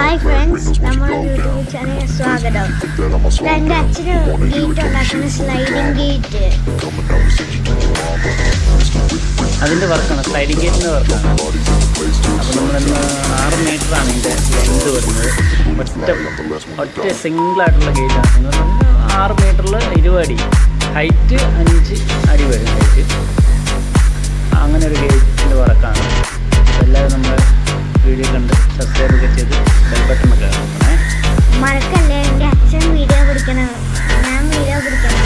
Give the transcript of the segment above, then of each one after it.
Hi friends, നമ്മുടെ YouTube ചാനലിൽ സ്വാഗതം. എൻ്റെ അച്ഛന് ഗേറ്റ് ഉണ്ടാക്കുന്ന സ്ലൈഡിംഗ് ഗേറ്റ്, അതിൻ്റെ വർക്കാണ്, സ്ലൈഡിംഗ് ഗേറ്റിൻ്റെ വർക്കാണ്. അപ്പോൾ നമ്മളിന്ന് 6 മീറ്ററാണ് ഇതിൻ്റെ ലെങ്ത് വരുന്നത്. ഒറ്റ സിംഗിളായിട്ടുള്ള ഗേറ്റാണ്. 6 മീറ്ററിൽ 20 അടി, ഹൈറ്റ് 5 അടി വരും ഹൈറ്റ്. അങ്ങനെ ഒരു ഗേറ്റിൻ്റെ വർക്കാണ്. എല്ലാവരും നമ്മൾ വീഡിയോ കണ്ട് സബ്സ്ക്രൈബ് ഒക്കെ ചെയ്ത് ബെൽ ബട്ടൺ ഒക്കെ കാണണേ. മറക്കല്ലേ, എൻ്റെ അച്ഛൻ വീഡിയോ പിടിക്കണം, ഞാൻ വീഡിയോ പിടിക്കണം.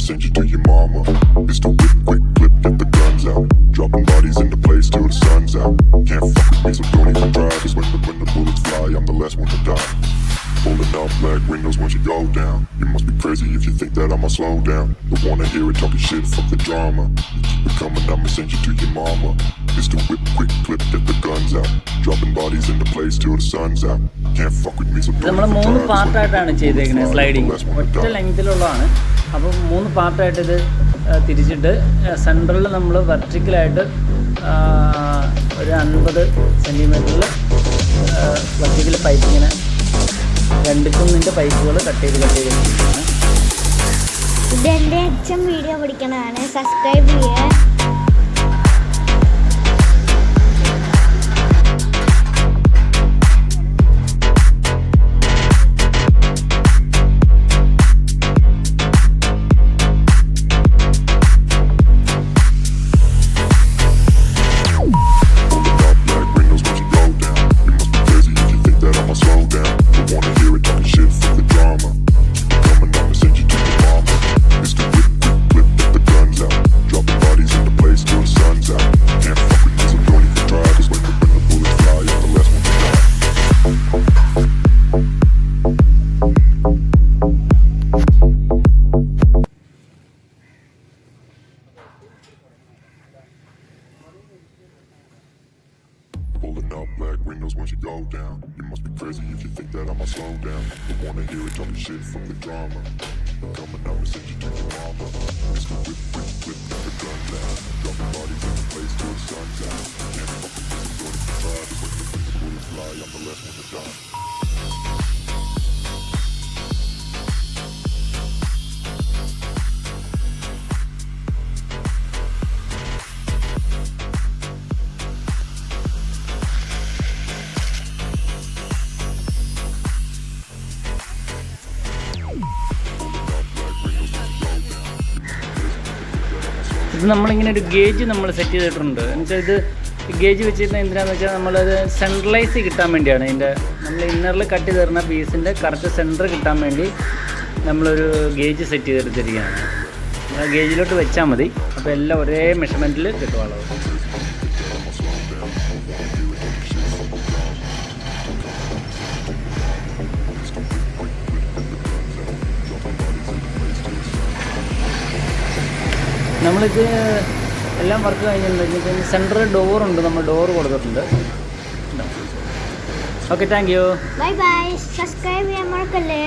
Send you to your mama. It's the whip, quick clip, get the guns out. Dropping bodies in the place till the sun's out. Can't fuck with me, so don't even try. Cause when the bullets fly, I'm the last one to die. Pulling up black windows once you go down. You must be crazy if you think that I'ma slow down. Don't wanna hear it talking shit, fuck the drama. You keep it coming, I'ma send you to your mama. It's the whip, quick clip, get the guns out. Dropping bodies in the place till the sun's out. Can't fuck with me, so don't even try. 3 പാർട്ടായിട്ടാണ് ചെയ്തേക്കുന്നത് sliding. ഒറ്റ ലെങ്തിലുള്ളതാണ്. അപ്പോൾ 3 പാർട്ടായിട്ട് ഇത് തിരിച്ചിട്ട് സെൻട്രലിൽ നമ്മൾ വെർട്ടിക്കലായിട്ട് ഒരു 50 സെൻറ്റിമീറ്ററിൽ vertical pipe ഇങ്ങനെ 2 കുന്നിൻ്റെ പൈപ്പുകൾ കട്ട് ചെയ്ത് വെച്ചിരിക്കുകയാണ്. ഇത് എൻ്റെ അച്ഛൻ വീഡിയോ പിടിക്കണതാണ്, സബ്സ്ക്രൈബ് ചെയ്യുക. Pulling up black windows once you go down. You must be crazy if you think that I'ma slow down. Don't wanna hear it talking shit from the drama. Coming out and send you to your mama. It's the whip, whip, whip, get the guns out. Dropping bodies in the place till the sun's out. Can't fuck with this, I'm going to try. Just when the bullets fly, I'm the last one to die. ഇത് നമ്മളിങ്ങനെ ഒരു gauge നമ്മൾ set ചെയ്തിട്ടുണ്ട്. എന്നുവെച്ചാൽ ഇത് gauge വെച്ചിരുന്ന എന്തിനാണെന്ന് വെച്ചാൽ നമ്മളത് സെൻട്രലൈസ് കിട്ടാൻ വേണ്ടിയാണ്. ഇതിൻ്റെ നമ്മൾ ഇന്നറിൽ കട്ട് ചെയ്ത് തരുന്ന പീസിൻ്റെ കറക്റ്റ് സെൻറ്റർ കിട്ടാൻ വേണ്ടി നമ്മളൊരു ഗേജ് സെറ്റ് ചെയ്തെടുത്തിരിക്കുകയാണ്. ആ ഗേജിലോട്ട് വെച്ചാൽ മതി, അപ്പോൾ എല്ലാം ഒരേ മെഷർമെൻറ്റിൽ കിട്ടുമല്ലോ. നമ്മളിത് എല്ലാം വർക്ക് കഴിഞ്ഞിട്ടുണ്ടെങ്കിൽ സെൻട്രൽ ഡോറുണ്ട്, നമ്മൾ ഡോറ് കൊടുത്തിട്ടുണ്ട്. Okay, thank you, bye bye. Subscribe ചെയ്യാൻ മറക്കല്ലേ.